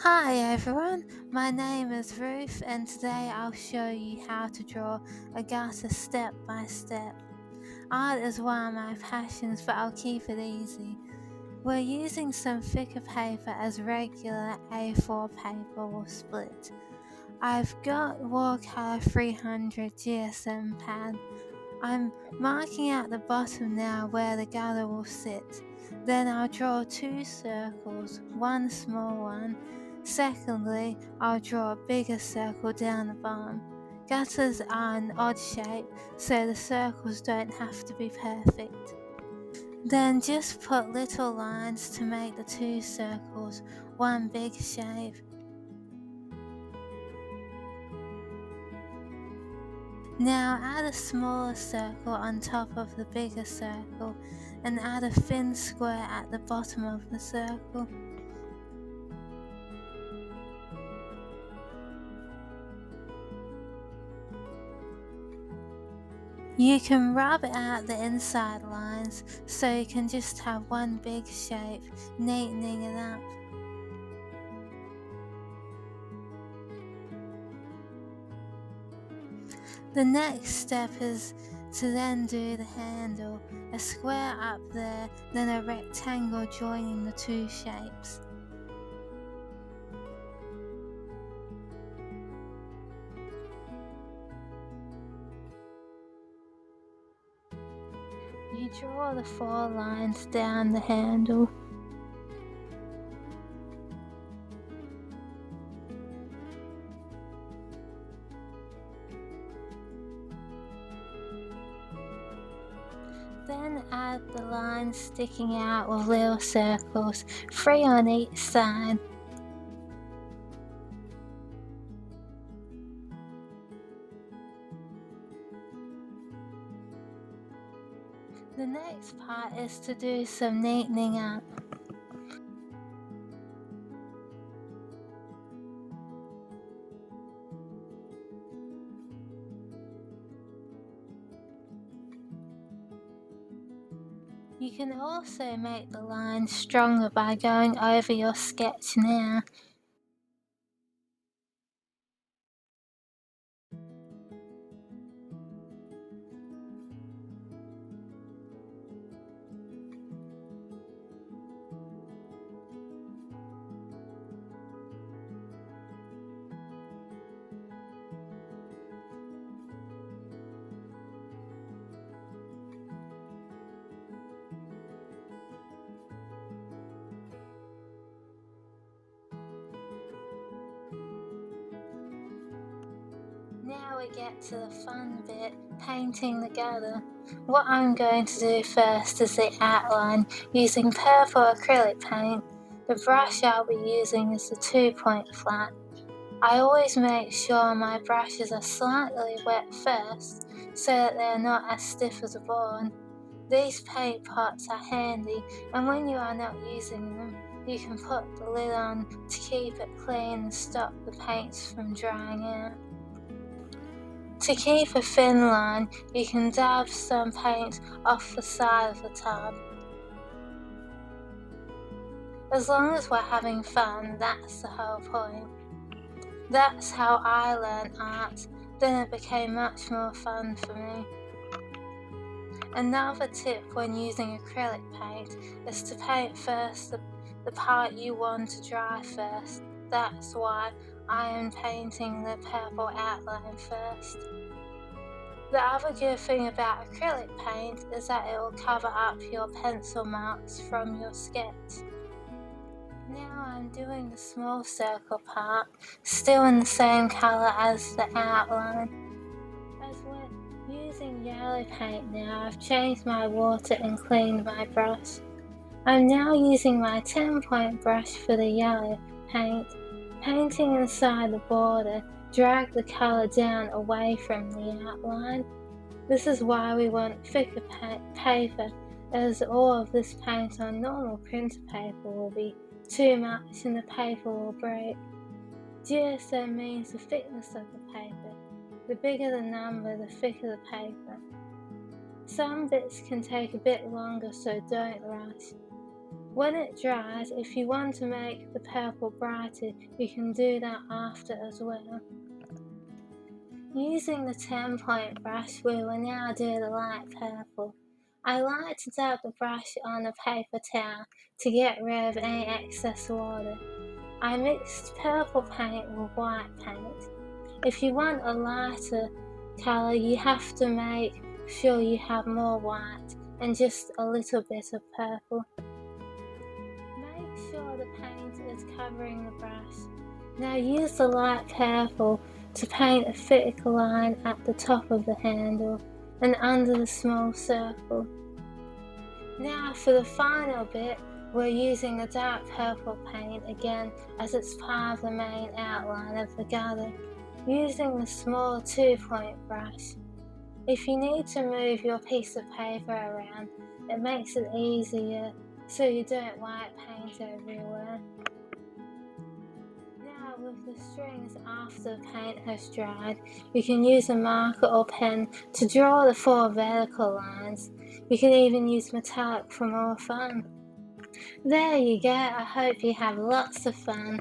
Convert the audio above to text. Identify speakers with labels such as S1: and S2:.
S1: Hi everyone, my name is Ruth and today I'll show you how to draw a gutter step by step. Art is one of my passions but I'll keep it easy. We're using some thicker paper as regular A4 paper will split. I've got watercolor 300 GSM pad. I'm marking out the bottom now where the gutter will sit. Then I'll draw two circles, one small one. Secondly, I'll draw a bigger circle down the bottom. Gutters are an odd shape, so the circles don't have to be perfect. Then just put little lines to make the two circles one big shape. Now add a smaller circle on top of the bigger circle and add a thin square at the bottom of the circle. You can rub out the inside lines so you can just have one big shape, neatening it up. The next step is to then do the handle, a square up there, then a rectangle joining the two shapes. You draw the four lines down the handle. Then add the lines sticking out with little circles, 3 on each side. The next part is to do some neatening up. You can also make the lines stronger by going over your sketch now. Now we get to the fun bit, painting the gutter. What I'm going to do first is the outline using purple acrylic paint. The brush I'll be using is the 2-point flat. I always make sure my brushes are slightly wet first so that they are not as stiff as a board. These paint pots are handy and when you are not using them, you can put the lid on to keep it clean and stop the paints from drying out. To keep a thin line, you can dab some paint off the side of the tub. As long as we're having fun, that's the whole point. That's how I learned art, then it became much more fun for me. Another tip when using acrylic paint is to paint first the part you want to dry first. That's why I am painting the purple outline first. The other good thing about acrylic paint is that it will cover up your pencil marks from your sketch. Now I'm doing the small circle part, still in the same colour as the outline. As we're using yellow paint now, I've changed my water and cleaned my brush. I'm now using my 10-point brush for the yellow paint. Painting inside the border, drag the colour down away from the outline. This is why we want thicker paper, as all of this paint on normal printer paper will be too much and the paper will break. GSM means the thickness of the paper. The bigger the number, the thicker the paper. Some bits can take a bit longer, so don't rush. When it dries, if you want to make the purple brighter, you can do that after as well. Using the 10-point brush, we will now do the light purple. I like to dab the brush on a paper towel to get rid of any excess water. I mixed purple paint with white paint. If you want a lighter colour, you have to make sure you have more white and just a little bit of purple. Make sure the paint is covering the brush. Now use the light purple to paint a thick line at the top of the handle and under the small circle. Now for the final bit, we're using the dark purple paint again as it's part of the main outline of the gather, using the small 2-point brush. If you need to move your piece of paper around, it makes it easier so you don't wipe paint everywhere. Now with the strings after the paint has dried, you can use a marker or pen to draw the 4 vertical lines. You can even use metallic for more fun. There you go, I hope you have lots of fun.